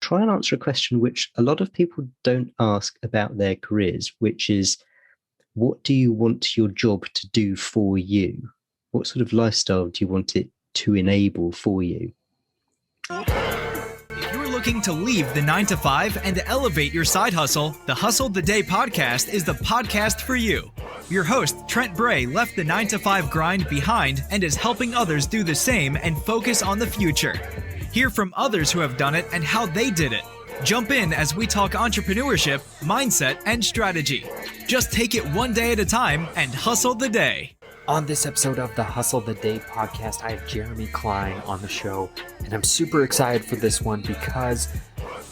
try and answer a question which a lot of people don't ask about their careers, which is, what do you want your job to do for you? What sort of lifestyle do you want it to enable for you? If you're looking to leave the 9-to-5 and elevate your side hustle, the Hustle the Day podcast is the podcast for you. Your host, Trent Bray, left the 9-to-5 grind behind and is helping others do the same and focus on the future. Hear from others who have done it and how they did it. Jump in as we talk entrepreneurship, mindset, and strategy. Just take it one day at a time and hustle the day. On this episode of the Hustle the Day podcast, I have Jeremy Cline on the show, and I'm super excited for this one because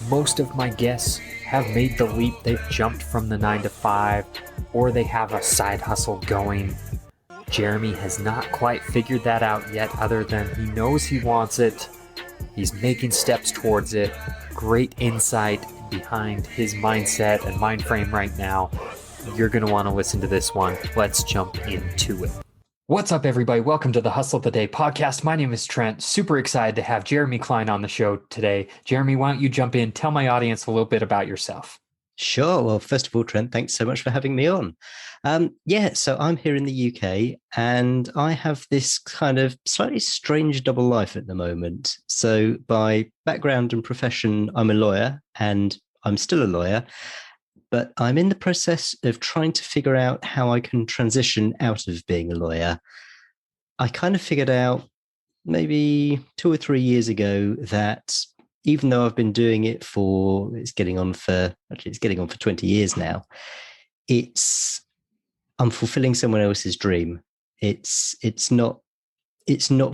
most of my guests have made the leap. They've jumped from the 9-to-5, or they have a side hustle going. Jeremy has not quite figured that out yet, other than he knows he wants it. He's making steps towards it. Great insight behind his mindset and mind frame right now. You're going to want to listen to this one. Let's jump into it. What's up, everybody? Welcome to the Hustle the Day podcast. My name is Trent. Super excited to have Jeremy Cline on the show today. Jeremy, why don't you jump in? Tell my audience a little bit about yourself. Sure. Well, first of all, Trent, thanks so much for having me on. So I'm here in the UK and I have this kind of slightly strange double life at the moment. So by background and profession, I'm a lawyer and I'm still a lawyer, but I'm in the process of trying to figure out how I can transition out of being a lawyer. I kind of figured out maybe 2 or 3 years ago that even though I've been doing it it's getting on for 20 years now, I'm fulfilling someone else's dream. It's not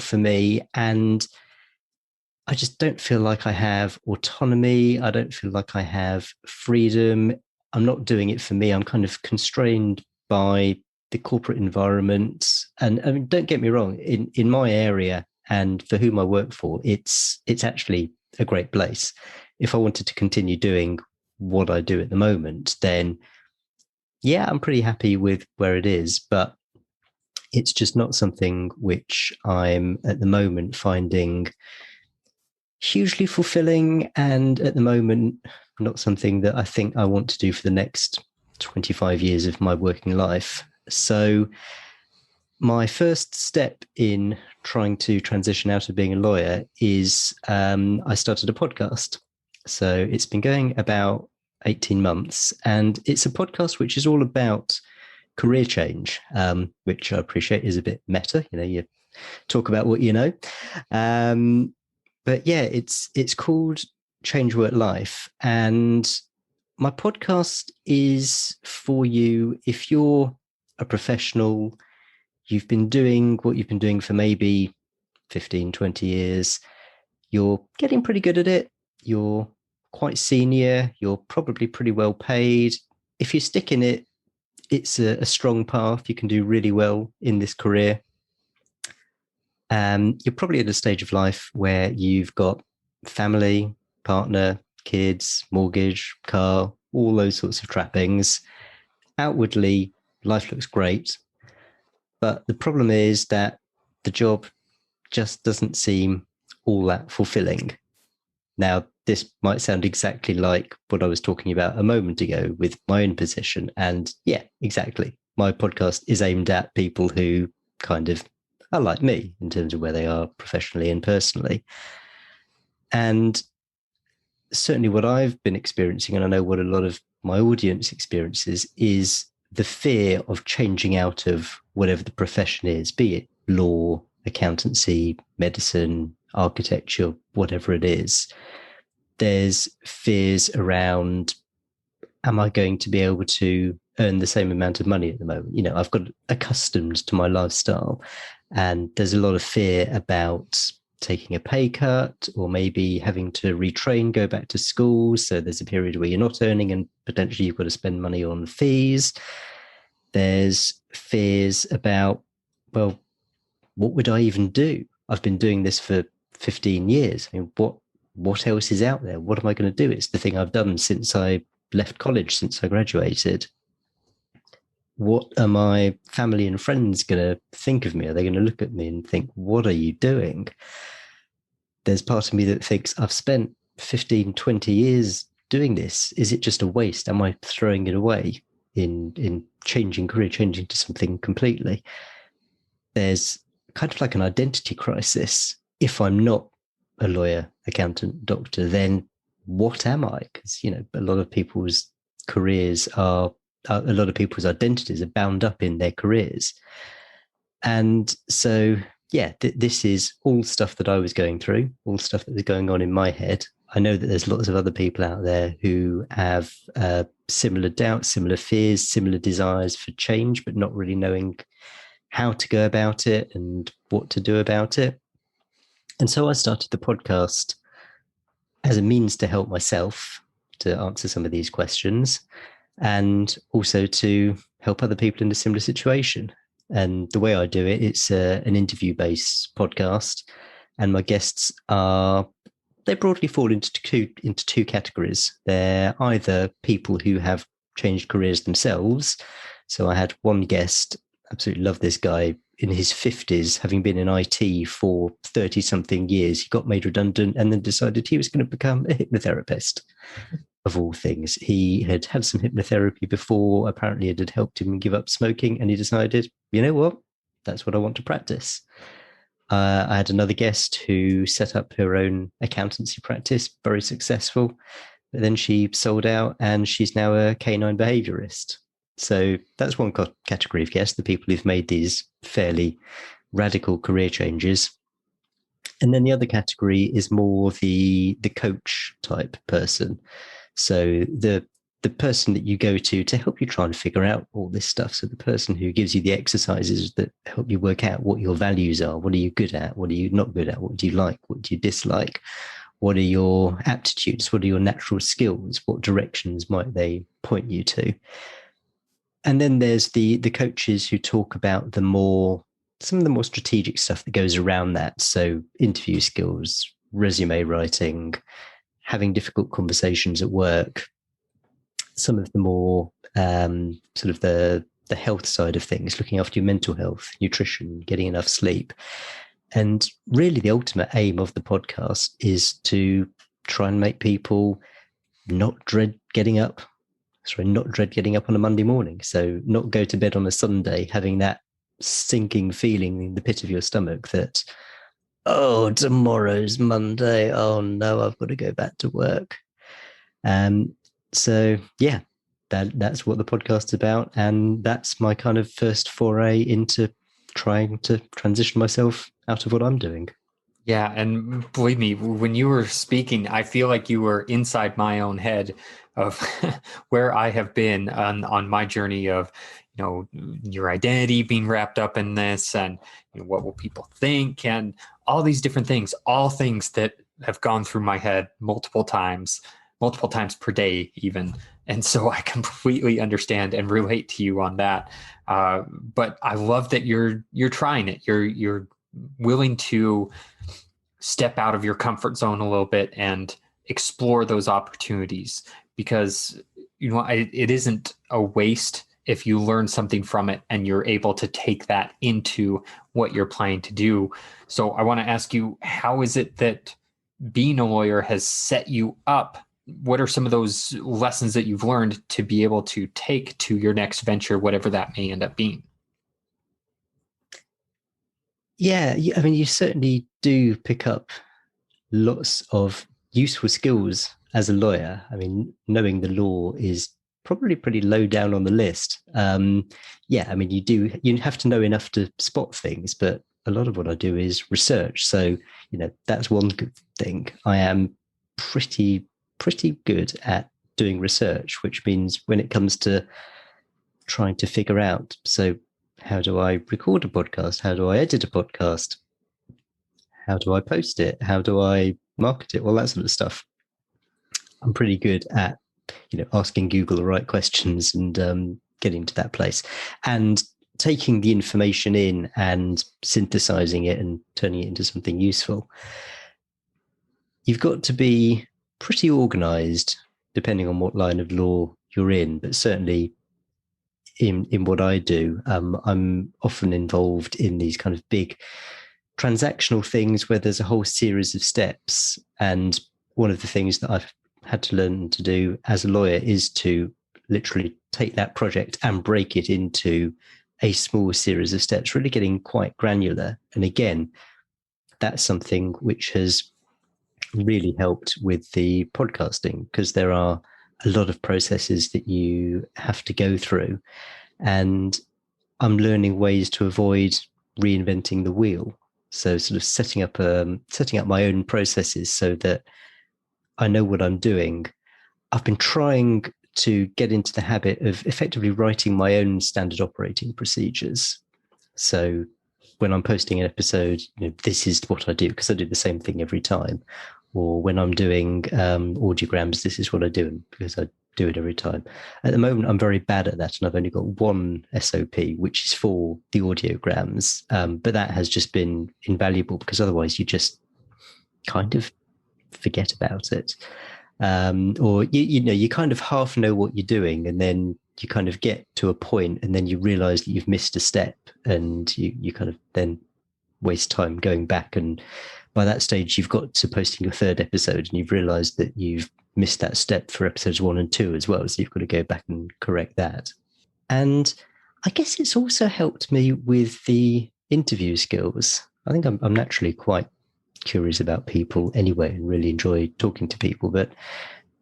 for me. And I just don't feel like I have autonomy. I don't feel like I have freedom. I'm not doing it for me. I'm kind of constrained by the corporate environment. And I mean, don't get me wrong, in my area and for whom I work for, it's actually a great place. If I wanted to continue doing what I do at the moment, then yeah, I'm pretty happy with where it is, but it's just not something which I'm at the moment finding hugely fulfilling, and at the moment not something that I think I want to do for the next 25 years of my working life. So my first step in trying to transition out of being a lawyer is I started a podcast. So it's been going about 18 months, and it's a podcast which is all about career change, which I appreciate is a bit meta. You talk about what you know. But yeah, it's called Change Work Life. And my podcast is for you if you're a professional, you've been doing what you've been doing for maybe 15, 20 years. You're getting pretty good at it. You're quite senior. You're probably pretty well paid. If you stick in it, it's a strong path. You can do really well in this career. You're probably at a stage of life where you've got family, partner, kids, mortgage, car, all those sorts of trappings. Outwardly, life looks great. But the problem is that the job just doesn't seem all that fulfilling. Now, this might sound exactly like what I was talking about a moment ago with my own position. And yeah, exactly. My podcast is aimed at people who kind of are like me in terms of where they are professionally and personally. And certainly what I've been experiencing, and I know what a lot of my audience experiences, is the fear of changing out of whatever the profession is, be it law, accountancy, medicine, architecture, whatever it is. There's fears around, am I going to be able to earn the same amount of money at the moment? I've got accustomed to my lifestyle, and there's a lot of fear about taking a pay cut or maybe having to retrain, go back to school. So there's a period where you're not earning and potentially you've got to spend money on fees. There's fears about, well, what would I even do? I've been doing this for 15 years. I mean, what else is out there? What am I going to do? It's the thing I've done since I left college, since I graduated. What are my family and friends going to think of me? Are they going to look at me and think, what are you doing? There's part of me that thinks I've spent 15, 20 years doing this? Is it just a waste? Am I throwing it away in changing career, changing to something completely? There's kind of like an identity crisis. If I'm not a lawyer, accountant, doctor, then what am I? Because, a lot of people's careers are, a lot of people's identities are bound up in their careers. And so, this is all stuff that I was going through, all stuff that was going on in my head. I know that there's lots of other people out there who have similar doubts, similar fears, similar desires for change, but not really knowing how to go about it and what to do about it. And so I started the podcast as a means to help myself to answer some of these questions, and also to help other people in a similar situation. And the way I do it, it's an interview-based podcast, and my guests they broadly fall into two categories. They're either people who have changed careers themselves. So I had one guest, absolutely love this guy, in his 50s, having been in IT for 30-something years. He got made redundant and then decided he was going to become a hypnotherapist, of all things. He had had some hypnotherapy before. Apparently it had helped him give up smoking, and he decided, you know what, that's what I want to practice. I had another guest who set up her own accountancy practice, very successful, but then she sold out and she's now a canine behaviorist. So that's one category of guests, the people who've made these fairly radical career changes. And then the other category is more the coach type person. So the person that you go to help you try and figure out all this stuff. So the person who gives you the exercises that help you work out what your values are. What are you good at? What are you not good at? What do you like? What do you dislike? What are your aptitudes? What are your natural skills? What directions might they point you to? And then there's the coaches who talk about some of the more strategic stuff that goes around that. So interview skills, resume writing, having difficult conversations at work, some of the more sort of the health side of things, looking after your mental health, nutrition, getting enough sleep. And really the ultimate aim of the podcast is to try and make people not dread getting up on a Monday morning. So not go to bed on a Sunday having that sinking feeling in the pit of your stomach that, oh, tomorrow's Monday. Oh no, I've got to go back to work. So yeah, that's what the podcast's about. And that's my kind of first foray into trying to transition myself out of what I'm doing. Yeah. And believe me, when you were speaking, I feel like you were inside my own head of where I have been on my journey of, your identity being wrapped up in this, and what will people think, and all these different things, all things that have gone through my head multiple times per day even. And so I completely understand and relate to you on that. But I love that you're trying it. You're willing to step out of your comfort zone a little bit and explore those opportunities, because it isn't a waste if you learn something from it and you're able to take that into what you're planning to do. So I want to ask you, how is it that being a lawyer has set you up? What are some of those lessons that you've learned to be able to take to your next venture, whatever that may end up being? Yeah, I mean, you certainly do pick up lots of useful skills as a lawyer. I mean, knowing the law is probably pretty low down on the list. I mean, you have to know enough to spot things, but a lot of what I do is research. So, that's one good thing. I am pretty good at doing research, which means when it comes to trying to figure out, so how do I record a podcast? How do I edit a podcast? How do I post it? How do I market it? All that sort of stuff. I'm pretty good at, asking Google the right questions and getting to that place, and taking the information in and synthesizing it and turning it into something useful. You've got to be pretty organized depending on what line of law you're in, but certainly in what I do, I'm often involved in these kind of big transactional things where there's a whole series of steps, and one of the things that I've had to learn to do as a lawyer is to literally take that project and break it into a small series of steps, really getting quite granular. And again, that's something which has really helped with the podcasting, because there are a lot of processes that you have to go through. And I'm learning ways to avoid reinventing the wheel. So sort of setting up my own processes so that I know what I'm doing. I've been trying to get into the habit of effectively writing my own standard operating procedures. So when I'm posting an episode, this is what I do, because I do the same thing every time. Or when I'm doing audiograms, this is what I do, because I do it every time. At the moment, I'm very bad at that, and I've only got one SOP, which is for the audiograms. But that has just been invaluable, because otherwise you just kind of forget about it. Or you kind of half know what you're doing, and then you kind of get to a point, and then you realize that you've missed a step, and you kind of then waste time going back. And by that stage, you've got to posting your third episode, and you've realized that you've missed that step for episodes 1 and 2 as well. So you've got to go back and correct that. And I guess it's also helped me with the interview skills. I think I'm naturally quite curious about people anyway, and really enjoy talking to people. But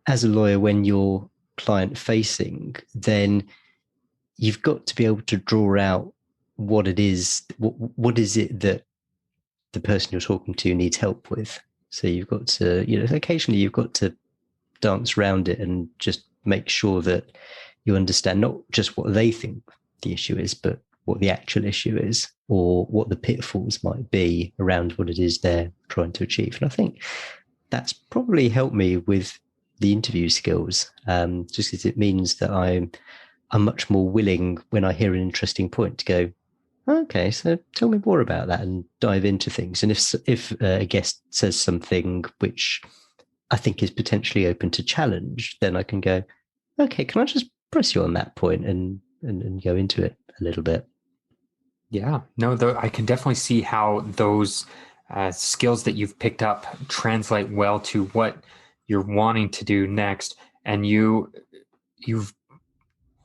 as a lawyer, when you're client facing, then you've got to be able to draw out what it is. What is it that the person you're talking to needs help with? So you've got to, occasionally you've got to dance around it and just make sure that you understand not just what they think the issue is, but what the actual issue is, or what the pitfalls might be around what it is they're trying to achieve. And I think that's probably helped me with the interview skills, just because it means that I'm much more willing, when I hear an interesting point, to go, okay, so tell me more about that, and dive into things. And if a guest says something which I think is potentially open to challenge, then I can go, okay, can I just press you on that point and go into it a little bit? Yeah, no, I can definitely see how those skills that you've picked up translate well to what you're wanting to do next. And you've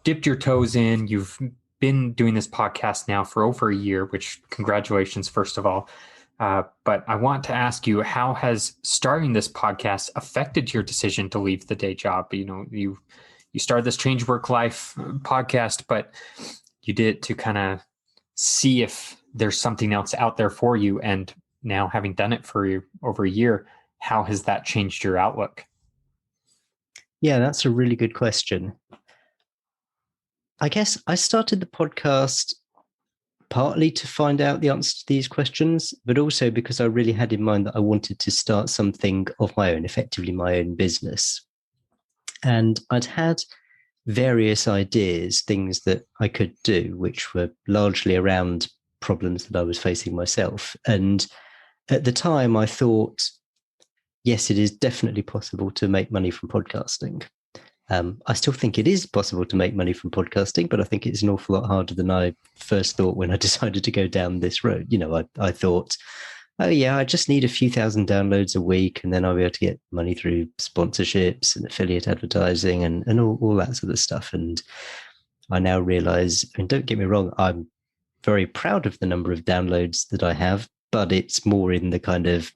dipped your toes in. You've been doing this podcast now for over a year, which congratulations, first of all. But I want to ask you, how has starting this podcast affected your decision to leave the day job? You started this Change Work Life podcast, but you did it to kind of see if there's something else out there for you. And now, having done it for over a year, how has that changed your outlook? Yeah, that's a really good question. I guess I started the podcast partly to find out the answer to these questions, but also because I really had in mind that I wanted to start something of my own, effectively my own business. And I'd had various ideas, things that I could do, which were largely around problems that I was facing myself. And at the time, I thought, yes, it is definitely possible to make money from podcasting. I still think it is possible to make money from podcasting, but I think it's an awful lot harder than I first thought when I decided to go down this road. I thought, oh yeah, I just need a few thousand downloads a week, and then I'll be able to get money through sponsorships and affiliate advertising and all that sort of stuff. And I now realize, and don't get me wrong, I'm very proud of the number of downloads that I have, but it's more in the kind of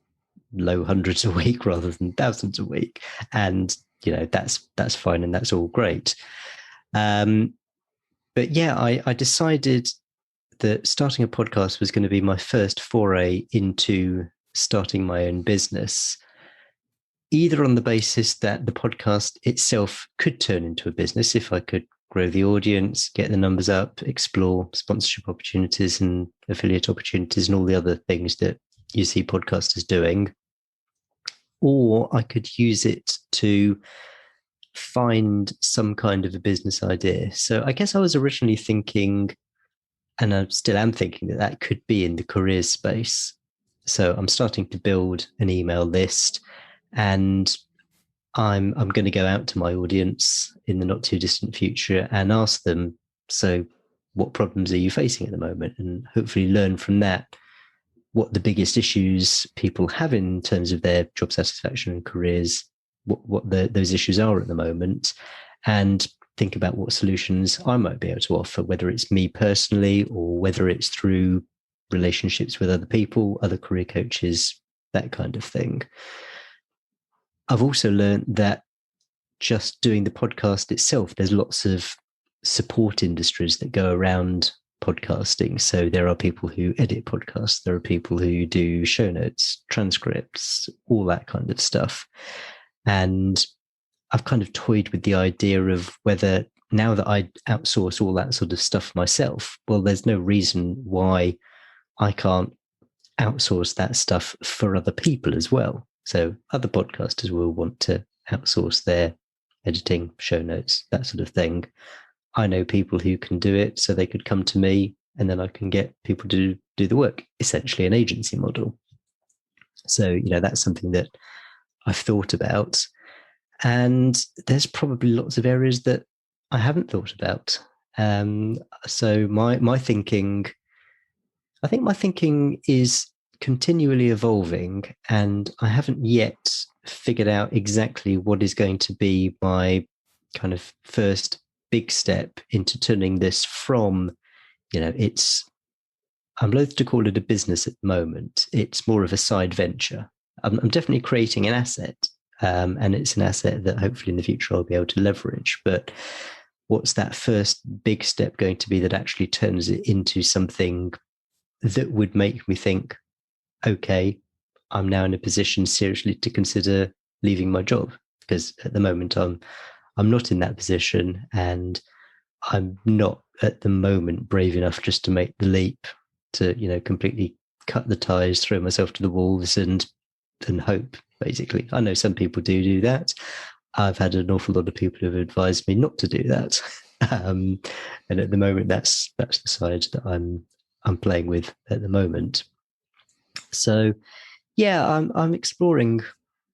low hundreds a week rather than thousands a week. And that's fine, and that's all great. But yeah, I decided that starting a podcast was going to be my first foray into starting my own business, either on the basis that the podcast itself could turn into a business if I could grow the audience, get the numbers up, explore sponsorship opportunities and affiliate opportunities and all the other things that you see podcasters doing, or I could use it to find some kind of a business idea. So I guess I was originally thinking, and I still am thinking, that could be in the careers space. So I'm starting to build an email list, and I'm going to go out to my audience in the not too distant future and ask them, so what problems are you facing at the moment? And hopefully learn from that what the biggest issues people have in terms of their job satisfaction and careers, those issues are at the moment, and think about what solutions I might be able to offer, whether it's me personally or whether it's through relationships with other people, other career coaches, that kind of thing. I've also learned that just doing the podcast itself, there's lots of support industries that go around podcasting. So there are people who edit podcasts, there are people who do show notes, transcripts, all that kind of stuff. And I've kind of toyed with the idea of whether, now that I outsource all that sort of stuff myself, well, there's no reason why I can't outsource that stuff for other people as well. So other podcasters will want to outsource their editing, show notes, that sort of thing. I know people who can do it, so they could come to me and then I can get people to do the work, essentially an agency model. So, that's something that I've thought about. And there's probably lots of areas that I haven't thought about. So my thinking, I think my thinking is continually evolving, and I haven't yet figured out exactly what is going to be my kind of first big step into turning this from, I'm loath to call it a business at the moment. It's more of a side venture. I'm definitely creating an asset, and it's an asset that hopefully in the future I'll be able to leverage. But what's that first big step going to be that actually turns it into something that would make me think, okay, I'm now in a position seriously to consider leaving my job? Because at the moment I'm not in that position, and I'm not at the moment brave enough just to make the leap to, completely cut the ties, throw myself to the wolves and hope, basically. I know some people do that. I've had an awful lot of people who have advised me not to do that. And at the moment, that's the side that I'm playing with at the moment. So, yeah, I'm exploring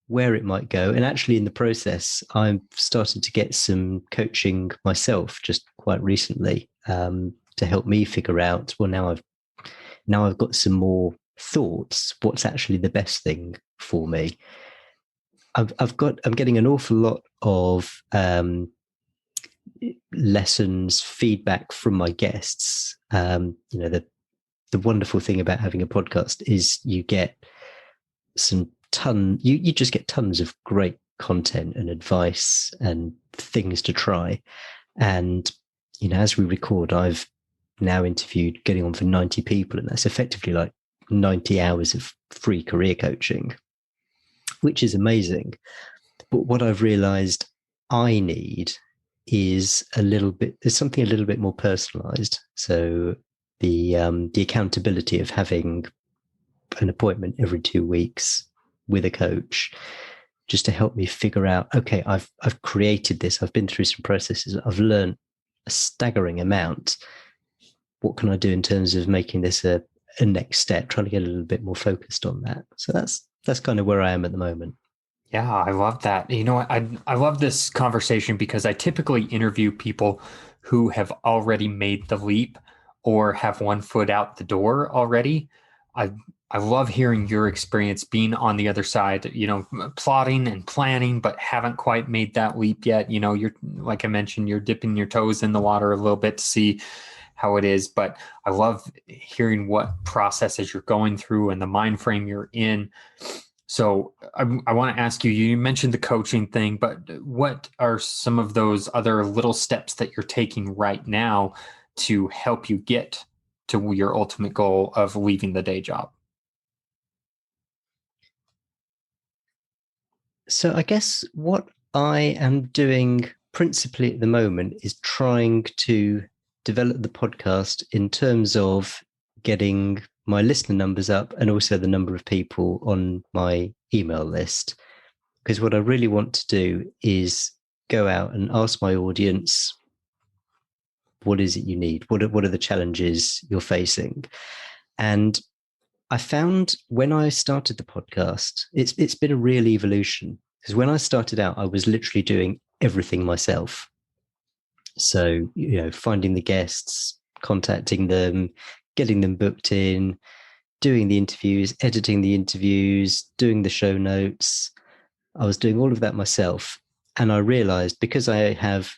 where it might go. And actually in the process, I've started to get some coaching myself just quite recently, to help me figure out, well, now I've got some more thoughts, what's actually the best thing for me. I'm getting an awful lot of lessons, feedback from my guests. The wonderful thing about having a podcast is you get you just get tons of great content and advice and things to try. And, as we record, I've now interviewed getting on for 90 people, and that's effectively like 90 hours of free career coaching, which is amazing. But what I've realized I need is something a little bit more personalized. So the accountability of having an appointment every 2 weeks with a coach, just to help me figure out, okay, I've created this, I've been through some processes, I've learned a staggering amount. What can I do in terms of making this a next step, trying to get a little bit more focused on that? So that's kind of where I am at the moment. Yeah, I love that. I love this conversation because I typically interview people who have already made the leap or have one foot out the door already. I love hearing your experience being on the other side, plotting and planning, but haven't quite made that leap yet. You're, like I mentioned, you're dipping your toes in the water a little bit to see how it is. But I love hearing what processes you're going through and the mind frame you're in. So I want to ask you, you mentioned the coaching thing, but what are some of those other little steps that you're taking right now to help you get to your ultimate goal of leaving the day job? So I guess what I am doing principally at the moment is trying to develop the podcast in terms of getting my listener numbers up and also the number of people on my email list. Because what I really want to do is go out and ask my audience, what is it you need? What are the challenges you're facing? And I found when I started the podcast, it's been a real evolution, because when I started out, I was literally doing everything myself. So, finding the guests, contacting them, getting them booked in, doing the interviews, editing the interviews, doing the show notes. I was doing all of that myself. And I realized, because I have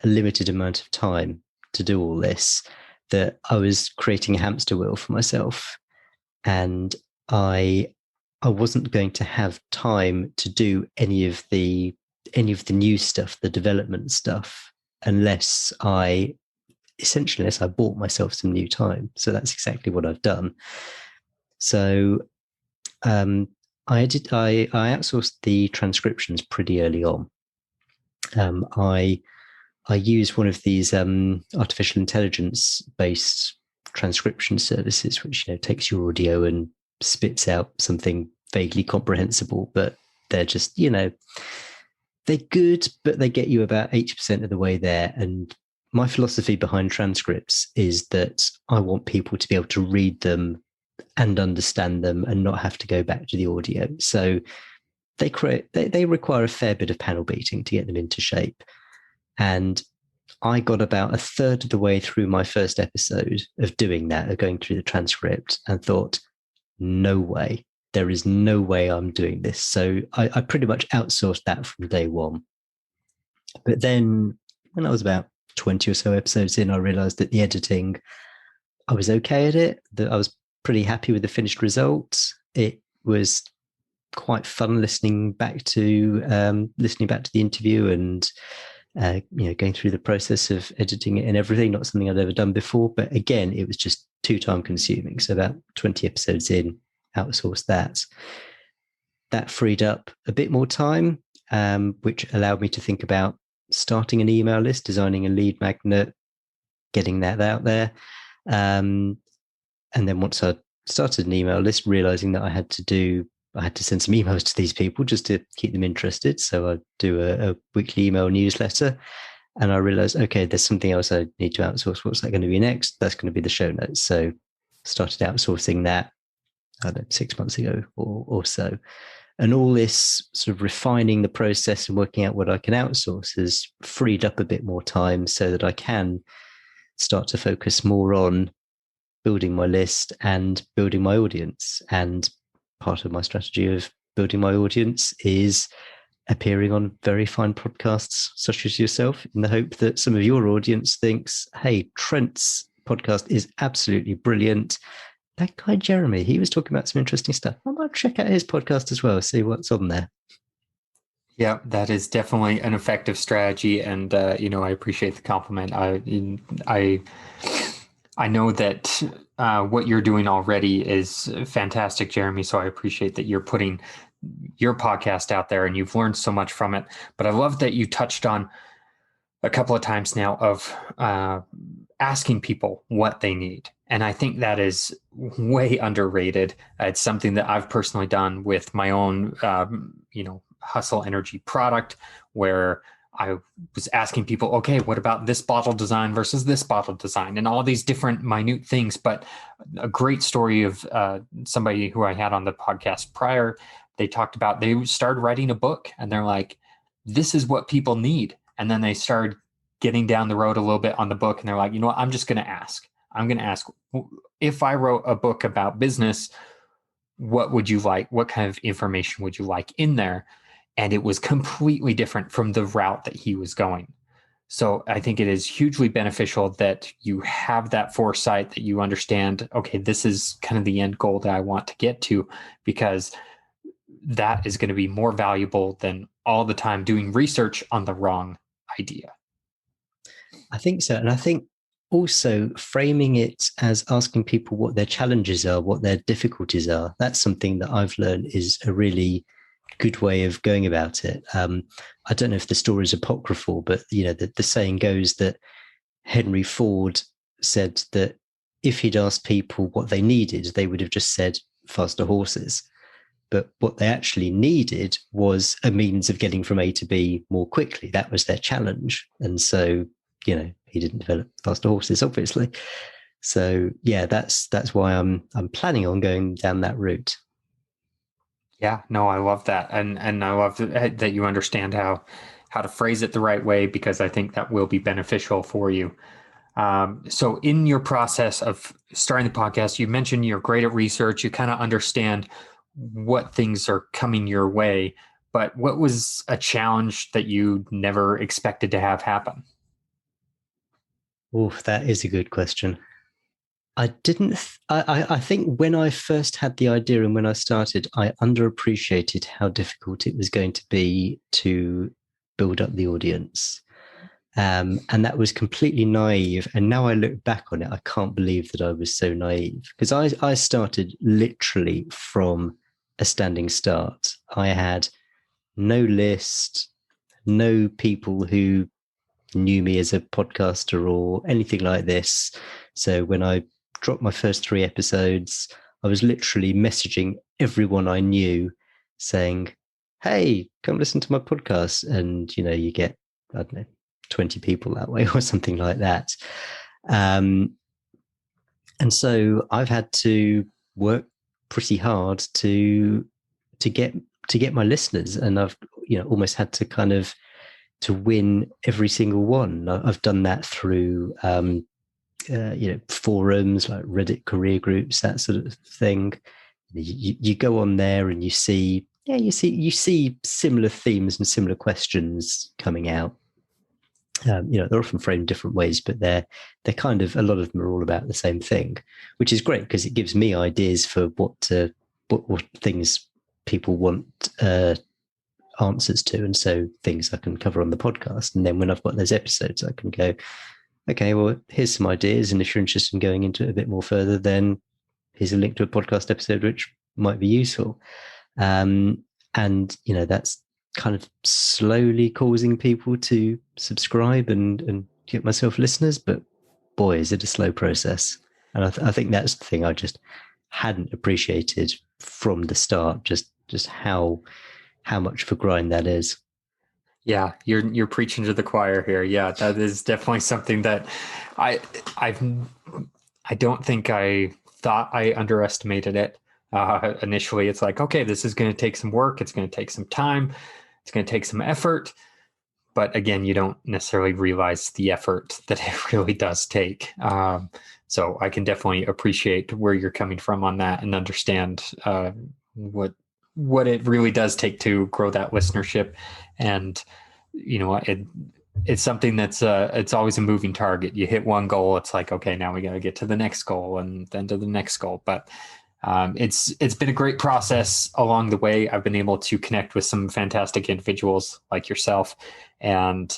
a limited amount of time to do all this, that I was creating a hamster wheel for myself. And I wasn't going to have time to do any of the new stuff, the development stuff, unless I bought myself some new time. So that's exactly what I've done. So I outsourced the transcriptions pretty early on. I use one of these artificial intelligence based transcription services, which takes your audio and spits out something vaguely comprehensible, but they're just they're good, but they get you about 80% of the way there. And my philosophy behind transcripts is that I want people to be able to read them and understand them and not have to go back to the audio. So they require a fair bit of panel beating to get them into shape. And I got about a third of the way through my first episode of doing that, of going through the transcript, and thought, no way, there is no way I'm doing this. So I pretty much outsourced that from day one. But then when I was about 20 or so episodes in, I realized that the editing, I was okay at it, that I was pretty happy with the finished results. It was quite fun listening back to the interview and going through the process of editing it and everything. Not something I'd ever done before, but again, it was just too time consuming. So about 20 episodes in, outsourced that. That freed up a bit more time, which allowed me to think about starting an email list, designing a lead magnet, getting that out there. And then once I started an email list, realizing that I had to send some emails to these people just to keep them interested. So I do a weekly email newsletter, and I realized, okay, there's something else I need to outsource. What's that going to be next? That's going to be the show notes. So started outsourcing that, 6 months ago or so. And all this sort of refining the process and working out what I can outsource has freed up a bit more time so that I can start to focus more on building my list and building my audience. And part of my strategy of building my audience is appearing on very fine podcasts such as yourself, in the hope that some of your audience thinks, hey, Trent's podcast is absolutely brilliant. That guy, Jeremy, he was talking about some interesting stuff. I might check out his podcast as well, see what's on there. Yeah, that is definitely an effective strategy. And, I appreciate the compliment. I know that what you're doing already is fantastic, Jeremy. So I appreciate that you're putting your podcast out there and you've learned so much from it. But I love that you touched on a couple of times now of asking people what they need. And I think that is way underrated. It's something that I've personally done with my own, Hustle Energy product, where I was asking people, okay, what about this bottle design versus this bottle design, and all these different minute things. But a great story of somebody who I had on the podcast prior, they talked about, they started writing a book and they're like, this is what people need. And then they started getting down the road a little bit on the book and they're like, you know what, I'm going to ask, if I wrote a book about business, what would you like? What kind of information would you like in there? And it was completely different from the route that he was going. So I think it is hugely beneficial that you have that foresight, that you understand, okay, this is kind of the end goal that I want to get to, because that is going to be more valuable than all the time doing research on the wrong idea. I think so. And I think also framing it as asking people what their challenges are, what their difficulties are, that's something that I've learned is a really good way of going about it. I don't know if the story is apocryphal, but the saying goes that Henry Ford said that if he'd asked people what they needed, they would have just said faster horses. But what they actually needed was a means of getting from A to B more quickly. That was their challenge. And so, he didn't develop faster horses, obviously. So yeah, that's why I'm planning on going down that route. Yeah, no, I love that. And I love that you understand how to phrase it the right way, because I think that will be beneficial for you. So in your process of starting the podcast, you mentioned you're great at research. You kind of understand what things are coming your way. But what was a challenge that you never expected to have happen? Oh, that is a good question. I didn't. I think when I first had the idea and when I started, I underappreciated how difficult it was going to be to build up the audience. And that was completely naive. And now I look back on it, I can't believe that I was so naive, because I started literally from a standing start. I had no list, no people who knew me as a podcaster or anything like this. So when I dropped my first 3 episodes, I was literally messaging everyone I knew saying, hey, come listen to my podcast. And, you get, I don't know, 20 people that way or something like that. And so I've had to work pretty hard to get my listeners, and I've almost had to kind of to win every single one. I've done that through forums like Reddit career groups, that sort of thing. You go on there and you see similar themes and similar questions coming out. They're often framed different ways, but they're kind of, a lot of them are all about the same thing, which is great because it gives me ideas for what things people want answers to, and so things I can cover on the podcast. And then when I've got those episodes, I can go, okay, well, here's some ideas, and if you're interested in going into it a bit more further, then here's a link to a podcast episode which might be useful. And that's kind of slowly causing people to subscribe and get myself listeners, but boy, is it a slow process. And I think that's the thing I just hadn't appreciated from the start, just how much of a grind that is. Yeah, you're preaching to the choir here. Yeah, that is definitely something that I don't think I thought I underestimated it. Initially, it's like, okay, this is going to take some work. It's going to take some time. It's going to take some effort. But again, you don't necessarily realize the effort that it really does take. So I can definitely appreciate where you're coming from on that and understand what it really does take to grow that listenership. And, it's something that's it's always a moving target. You hit one goal, it's like, okay, now we got to get to the next goal and then to the next goal. But it's been a great process along the way. I've been able to connect with some fantastic individuals like yourself, and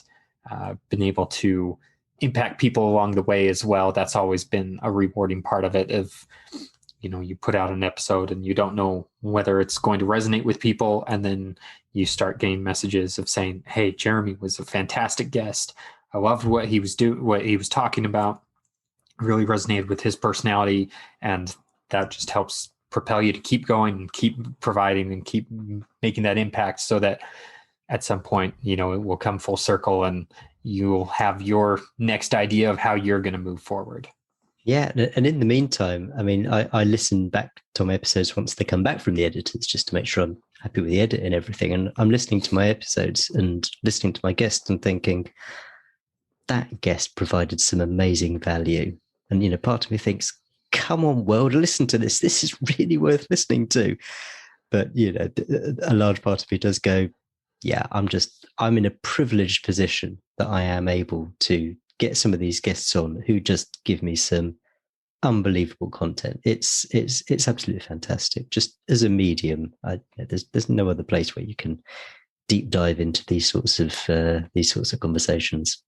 been able to impact people along the way as well. That's always been a rewarding part of it. Of you put out an episode and you don't know whether it's going to resonate with people, and then you start getting messages of saying, hey, Jeremy was a fantastic guest. I loved what he was talking about. Really resonated with his personality, and that just helps propel you to keep going and keep providing and keep making that impact, so that at some point, it will come full circle and you'll have your next idea of how you're going to move forward. Yeah. And in the meantime, I mean, I listen back to my episodes once they come back from the editors, just to make sure I'm happy with the edit and everything. And I'm listening to my episodes and listening to my guests and thinking, that guest provided some amazing value. And, part of me thinks, come on, world, listen to this. This is really worth listening to. But, a large part of me does go, yeah, I'm in a privileged position that I am able to get some of these guests on who just give me some unbelievable content. It's absolutely fantastic. Just as a medium, there's no other place where you can deep dive into these sorts of conversations.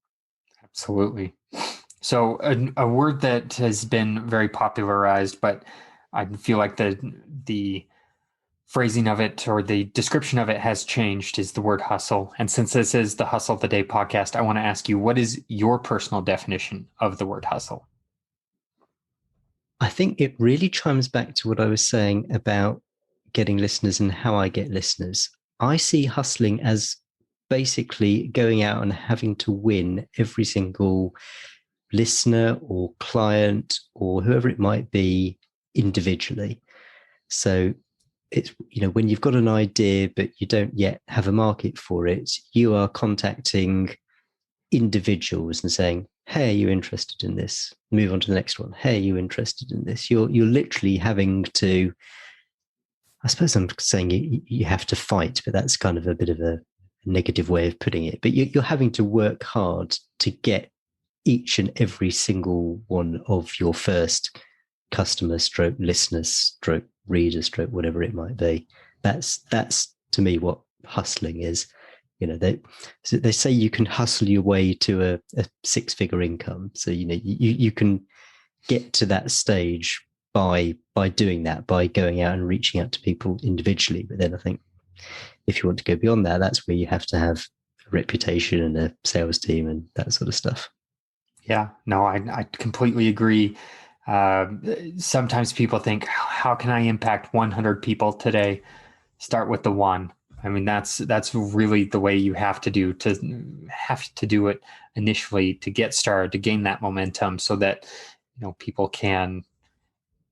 Absolutely. So a word that has been very popularized, but I feel like the phrasing of it or the description of it has changed, is the word hustle. And since this is the Hustle of the Day podcast, I want to ask you, what is your personal definition of the word hustle? I think it really chimes back to what I was saying about getting listeners and how I get listeners. I see hustling as basically going out and having to win every single listener or client or whoever it might be individually. So it's, when you've got an idea, but you don't yet have a market for it, you are contacting individuals and saying, Hey, are you interested in this? Move on to the next one. Hey, are you interested in this? You're literally having to, I suppose I'm saying you have to fight, but that's kind of a bit of a negative way of putting it. But you're having to work hard to get each and every single one of your first customer stroke listeners stroke readers stroke whatever it might be. That's to me what hustling is. They say you can hustle your way to a six-figure income. So you can get to that stage by doing that, by going out and reaching out to people individually. But then I think if you want to go beyond that, that's where you have to have a reputation and a sales team and that sort of stuff. Yeah, no, I completely agree. Sometimes people think, how can I impact 100 people today? Start with the one. I mean, that's really the way you have to do it initially to get started, to gain that momentum so that, people can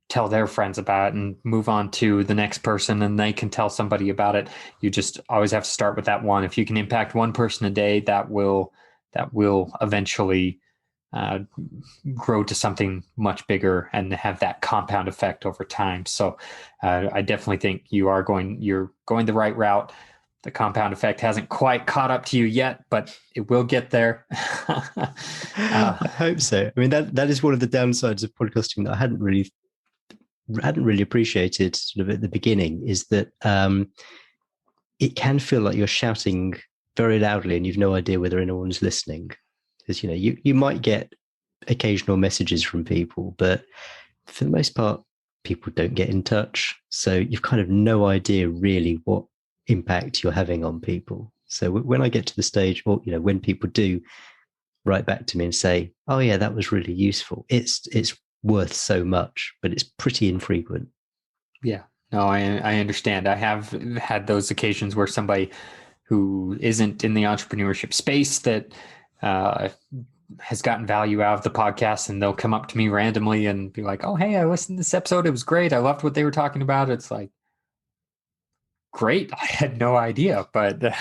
tell their friends about it and move on to the next person and they can tell somebody about it. You just always have to start with that one. If you can impact one person a day, that will eventually grow to something much bigger and have that compound effect over time. So I definitely think you're going the right route. The compound effect hasn't quite caught up to you yet, but it will get there. I hope so. I mean, that is one of the downsides of podcasting that I hadn't really appreciated sort of at the beginning, is that it can feel like you're shouting very loudly and you've no idea whether anyone's listening. Because you might get occasional messages from people, but for the most part, people don't get in touch. So you've kind of no idea really what impact you're having on people. So when I get to the stage, or when people do write back to me and say, "Oh yeah, that was really useful," it's worth so much, but it's pretty infrequent. Yeah, no, I understand. I have had those occasions where somebody who isn't in the entrepreneurship space that has gotten value out of the podcast, and they'll come up to me randomly and be like, "Oh, hey, I listened to this episode. It was great. I loved what they were talking about." It's like, great. I had no idea. But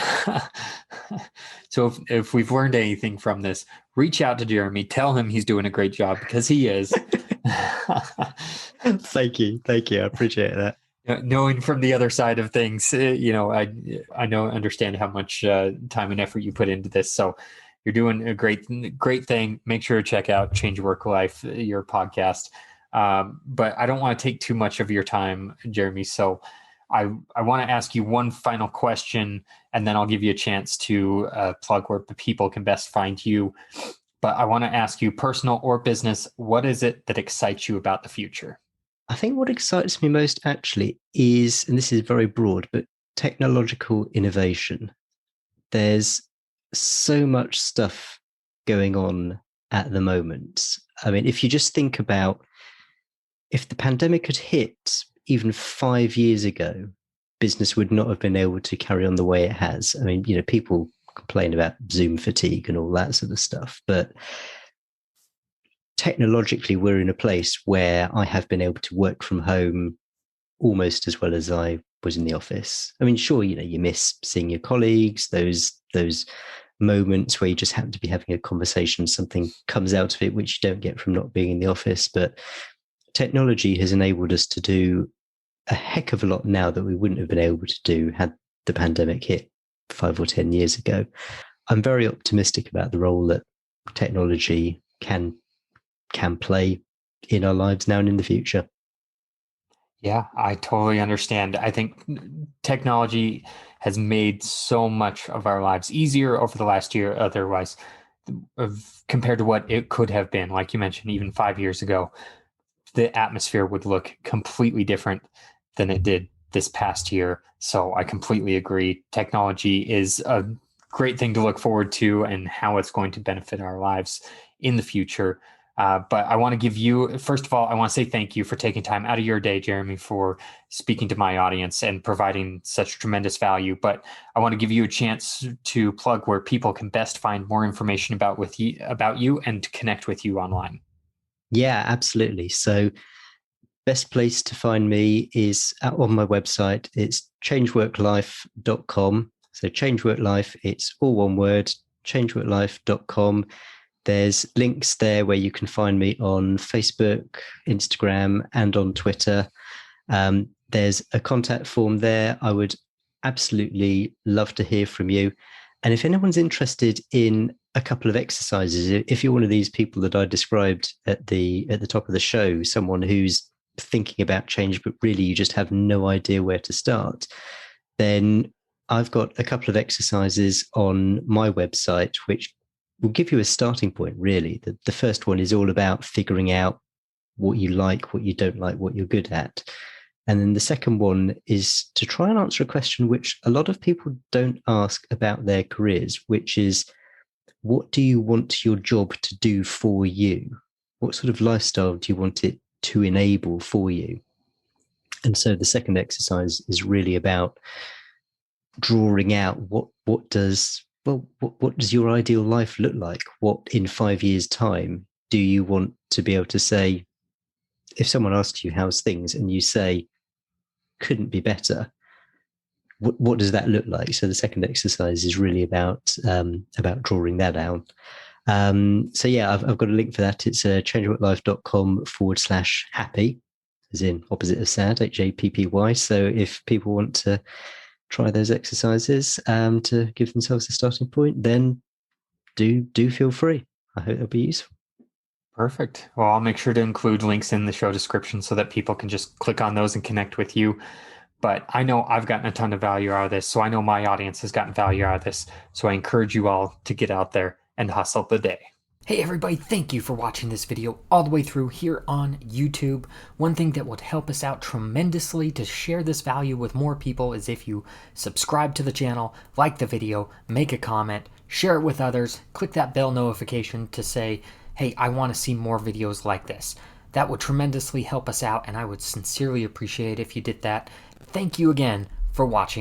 so if we've learned anything from this, reach out to Jeremy, tell him he's doing a great job, because he is. Thank you. I appreciate that. Knowing from the other side of things, I understand how much time and effort you put into this. So you're doing a great thing. Make sure to check out Change Work Life, your podcast. But I don't want to take too much of your time, Jeremy. So I want to ask you one final question, and then I'll give you a chance to plug where people can best find you. But I want to ask you, personal or business, what is it that excites you about the future? I think what excites me most actually is, and this is very broad, but technological innovation. There's so much stuff going on at the moment. I mean, if you just think about if the pandemic had hit even 5 years ago, business would not have been able to carry on the way it has. I mean, people complain about Zoom fatigue and all that sort of stuff, but technologically, we're in a place where I have been able to work from home almost as well as I was in the office. I mean, sure, you miss seeing your colleagues, those moments where you just happen to be having a conversation, something comes out of it which you don't get from not being in the office. But technology has enabled us to do a heck of a lot now that we wouldn't have been able to do had the pandemic hit 5 or 10 years ago. I'm very optimistic about the role that technology can play in our lives now and in the future. Yeah, I totally understand. I think technology has made so much of our lives easier over the last year, otherwise, compared to what it could have been. Like you mentioned, even 5 years ago, the atmosphere would look completely different than it did this past year. So I completely agree. Technology is a great thing to look forward to and how it's going to benefit our lives in the future. But I want to give you, first of all, I want to say thank you for taking time out of your day, Jeremy, for speaking to my audience and providing such tremendous value. But I want to give you a chance to plug where people can best find more information about you and to connect with you online. Yeah, absolutely. So best place to find me is on my website. It's changeworklife.com. So Changeworklife, it's all one word, changeworklife.com. There's links there where you can find me on Facebook, Instagram, and on Twitter. There's a contact form there. I would absolutely love to hear from you. And if anyone's interested in a couple of exercises, if you're one of these people that I described at the top of the show, someone who's thinking about change, but really you just have no idea where to start, then I've got a couple of exercises on my website, which will give you a starting point, really. The first one is all about figuring out what you like, what you don't like, what you're good at. And then the second one is to try and answer a question which a lot of people don't ask about their careers, which is, what do you want your job to do for you? What sort of lifestyle do you want it to enable for you? And so the second exercise is really about drawing out what does your ideal life look like? What in 5 years' time do you want to be able to say? If someone asks you how's things and you say couldn't be better, what does that look like? So the second exercise is really about drawing that out. So yeah, I've got a link for that. It's changeworklife.com/happy, as in opposite of sad, HAPPY. So if people want to try those exercises to give themselves a starting point, then do feel free. I hope it'll be useful. Perfect. Well, I'll make sure to include links in the show description so that people can just click on those and connect with you. But I know I've gotten a ton of value out of this, so I know my audience has gotten value out of this. So I encourage you all to get out there and hustle the day. Hey everybody, thank you for watching this video all the way through here on YouTube. One thing that would help us out tremendously to share this value with more people is if you subscribe to the channel, like the video, make a comment, share it with others, click that bell notification to say, hey, I want to see more videos like this. That would tremendously help us out, and I would sincerely appreciate it if you did that. Thank you again for watching.